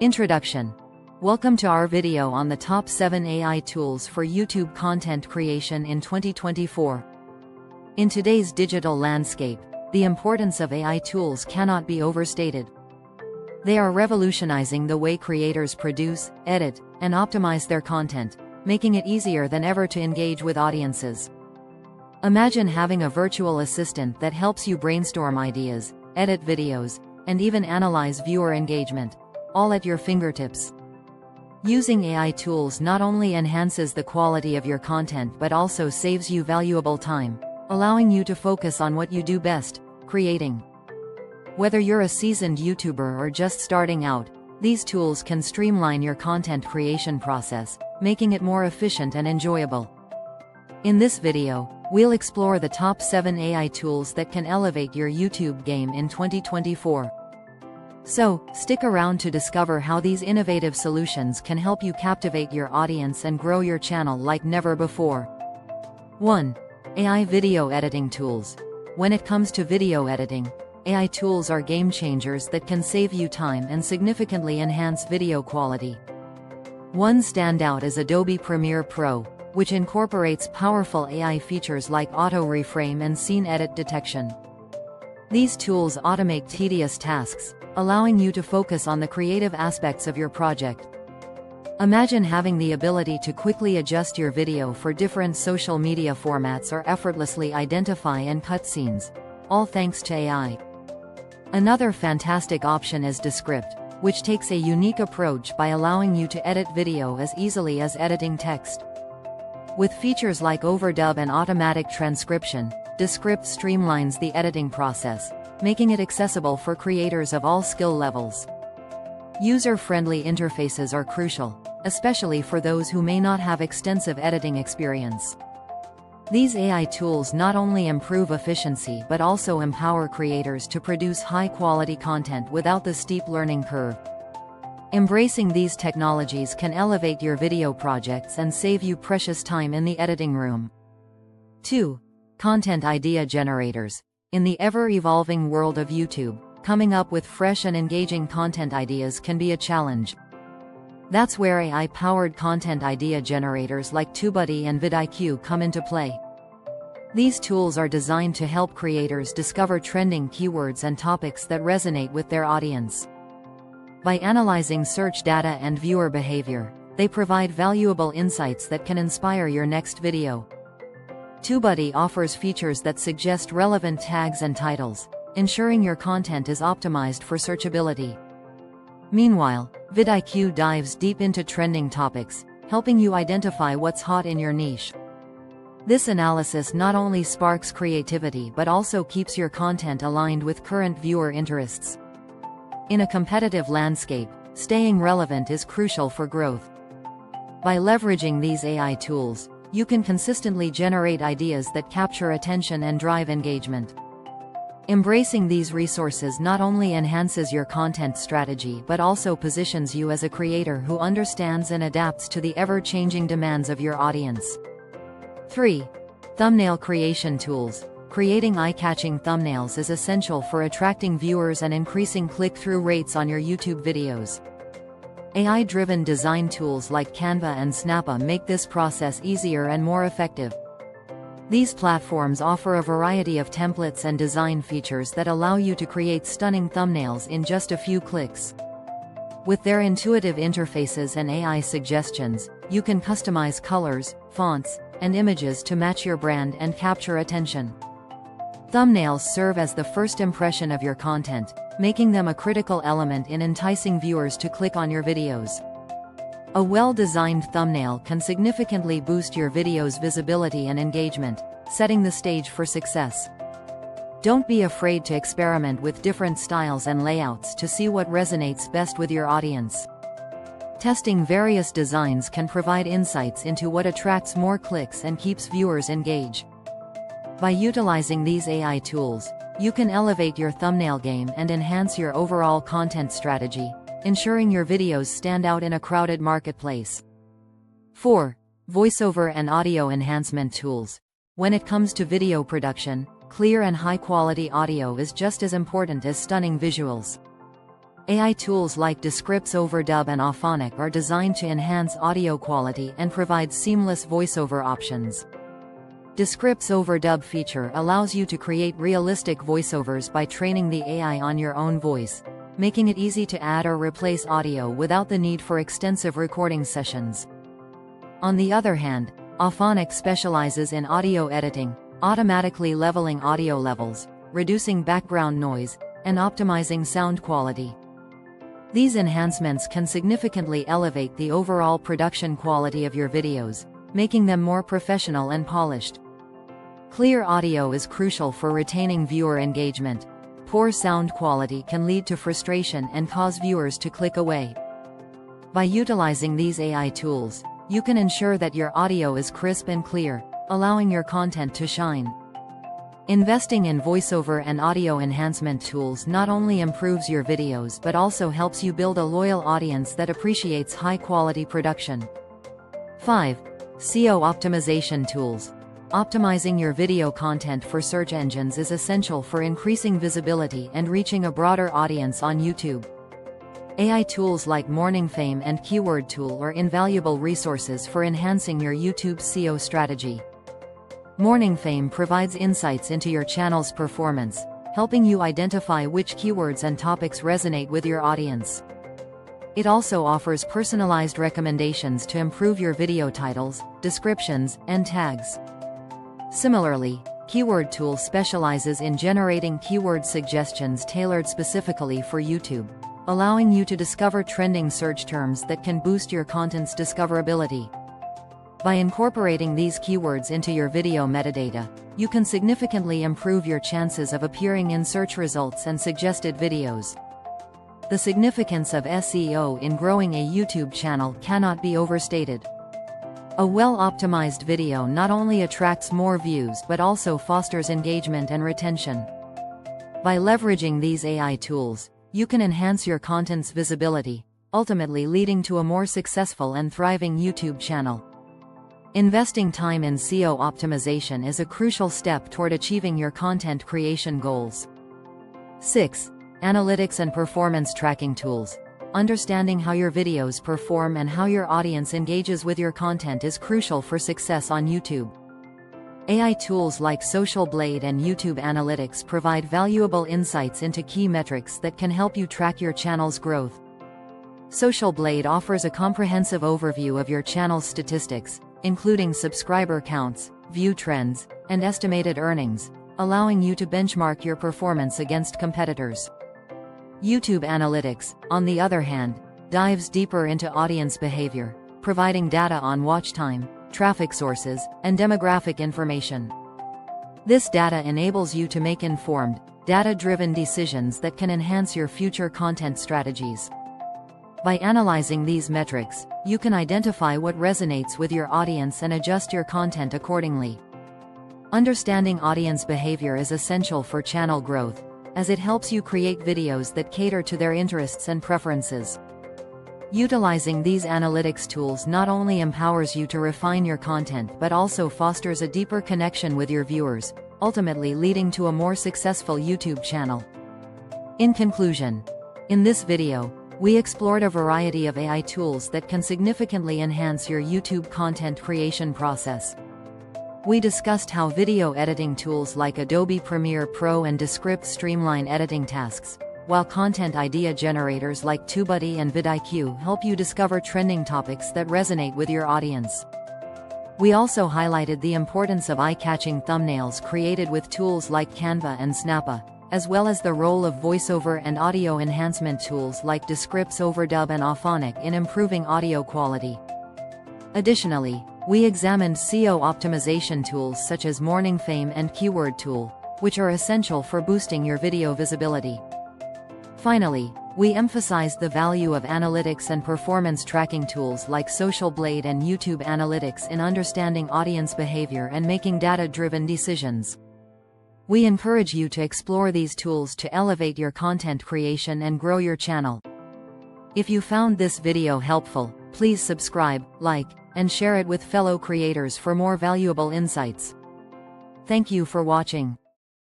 Introduction. Welcome to our video on the top 7 AI tools for YouTube content creation in 2024. In today's digital landscape, the importance of AI tools cannot be overstated. They are revolutionizing the way creators produce, edit, and optimize their content, making it easier than ever to engage with audiences. Imagine having a virtual assistant that helps you brainstorm ideas, edit videos, and even analyze viewer engagement, all at your fingertips. Using AI tools not only enhances the quality of your content but also saves you valuable time, allowing you to focus on what you do best, creating. Whether you're a seasoned YouTuber or just starting out, these tools can streamline your content creation process, making it more efficient and enjoyable. In this video, we'll explore the top 7 AI tools that can elevate your YouTube game in 2024. So, stick around to discover how these innovative solutions can help you captivate your audience and grow your channel like never before. 1. AI Video Editing Tools. When it comes to video editing, AI tools are game changers that can save you time and significantly enhance video quality. One standout is Adobe Premiere Pro, which incorporates powerful AI features like auto-reframe and scene edit detection. These tools automate tedious tasks, allowing you to focus on the creative aspects of your project. Imagine having the ability to quickly adjust your video for different social media formats or effortlessly identify and cut scenes, all thanks to AI. Another fantastic option is Descript, which takes a unique approach by allowing you to edit video as easily as editing text. With features like overdub and automatic transcription, Descript streamlines the editing process, making it accessible for creators of all skill levels. User-friendly interfaces are crucial, especially for those who may not have extensive editing experience. These AI tools not only improve efficiency but also empower creators to produce high-quality content without the steep learning curve. Embracing these technologies can elevate your video projects and save you precious time in the editing room. 2. Content Idea Generators. In the ever-evolving world of YouTube, coming up with fresh and engaging content ideas can be a challenge. That's where AI-powered content idea generators like TubeBuddy and VidIQ come into play. These tools are designed to help creators discover trending keywords and topics that resonate with their audience. By analyzing search data and viewer behavior, they provide valuable insights that can inspire your next video. TubeBuddy offers features that suggest relevant tags and titles, ensuring your content is optimized for searchability. Meanwhile, VidIQ dives deep into trending topics, helping you identify what's hot in your niche. This analysis not only sparks creativity but also keeps your content aligned with current viewer interests. In a competitive landscape, staying relevant is crucial for growth. By leveraging these AI tools, you can consistently generate ideas that capture attention and drive engagement. Embracing these resources not only enhances your content strategy but also positions you as a creator who understands and adapts to the ever-changing demands of your audience. 3. Thumbnail Creation Tools. Creating eye-catching thumbnails is essential for attracting viewers and increasing click-through rates on your YouTube videos. AI-driven design tools like Canva and Snappa make this process easier and more effective. These platforms offer a variety of templates and design features that allow you to create stunning thumbnails in just a few clicks. With their intuitive interfaces and AI suggestions, you can customize colors, fonts, and images to match your brand and capture attention. Thumbnails serve as the first impression of your content, making them a critical element in enticing viewers to click on your videos. A well-designed thumbnail can significantly boost your video's visibility and engagement, setting the stage for success. Don't be afraid to experiment with different styles and layouts to see what resonates best with your audience. Testing various designs can provide insights into what attracts more clicks and keeps viewers engaged. By utilizing these AI tools, you can elevate your thumbnail game and enhance your overall content strategy, ensuring your videos stand out in a crowded marketplace. 4. Voiceover and Audio Enhancement Tools. When it comes to video production, clear and high-quality audio is just as important as stunning visuals. AI tools like Descripts Overdub and Auphonic are designed to enhance audio quality and provide seamless voiceover options. Descripts Overdub feature allows you to create realistic voiceovers by training the AI on your own voice, making it easy to add or replace audio without the need for extensive recording sessions. On the other hand, Auphonic specializes in audio editing, automatically leveling audio levels, reducing background noise, and optimizing sound quality. These enhancements can significantly elevate the overall production quality of your videos, making them more professional and polished. Clear audio is crucial for retaining viewer engagement. Poor sound quality can lead to frustration and cause viewers to click away. By utilizing these AI tools, you can ensure that your audio is crisp and clear, allowing your content to shine. Investing in voiceover and audio enhancement tools not only improves your videos but also helps you build a loyal audience that appreciates high-quality production. 5. SEO optimization tools. Optimizing your video content for search engines is essential for increasing visibility and reaching a broader audience on YouTube. AI tools like Morning Fame and Keyword Tool are invaluable resources for enhancing your YouTube SEO strategy. Morning Fame provides insights into your channel's performance, helping you identify which keywords and topics resonate with your audience. It also offers personalized recommendations to improve your video titles, descriptions, and tags. Similarly, Keyword Tool specializes in generating keyword suggestions tailored specifically for YouTube, allowing you to discover trending search terms that can boost your content's discoverability. By incorporating these keywords into your video metadata, you can significantly improve your chances of appearing in search results and suggested videos. The significance of SEO in growing a YouTube channel cannot be overstated. A well-optimized video not only attracts more views but also fosters engagement and retention. By leveraging these AI tools, you can enhance your content's visibility, ultimately leading to a more successful and thriving YouTube channel. Investing time in SEO optimization is a crucial step toward achieving your content creation goals. 6. Analytics and performance tracking tools. Understanding how your videos perform and how your audience engages with your content is crucial for success on YouTube. AI tools like Social Blade and YouTube Analytics provide valuable insights into key metrics that can help you track your channel's growth. Social Blade offers a comprehensive overview of your channel's statistics, including subscriber counts, view trends, and estimated earnings, allowing you to benchmark your performance against competitors. YouTube Analytics, on the other hand, dives deeper into audience behavior, providing data on watch time, traffic sources, and demographic information. This data enables you to make informed, data-driven decisions that can enhance your future content strategies. By analyzing these metrics, you can identify what resonates with your audience and adjust your content accordingly. Understanding audience behavior is essential for channel growth, as it helps you create videos that cater to their interests and preferences. Utilizing these analytics tools not only empowers you to refine your content but also fosters a deeper connection with your viewers, ultimately leading to a more successful YouTube channel. In conclusion, in this video, we explored a variety of AI tools that can significantly enhance your YouTube content creation process. We discussed how video editing tools like Adobe Premiere Pro and Descript streamline editing tasks, while content idea generators like TubeBuddy and VidIQ help you discover trending topics that resonate with your audience. We also highlighted the importance of eye-catching thumbnails created with tools like Canva and Snappa, as well as the role of voiceover and audio enhancement tools like Descripts Overdub and Auphonic in improving audio quality. Additionally, we examined SEO optimization tools such as Morning Fame and Keyword Tool, which are essential for boosting your video visibility. Finally, we emphasized the value of analytics and performance tracking tools like Social Blade and YouTube Analytics in understanding audience behavior and making data-driven decisions. We encourage you to explore these tools to elevate your content creation and grow your channel. If you found this video helpful, please subscribe, like, and share it with fellow creators for more valuable insights. Thank you for watching.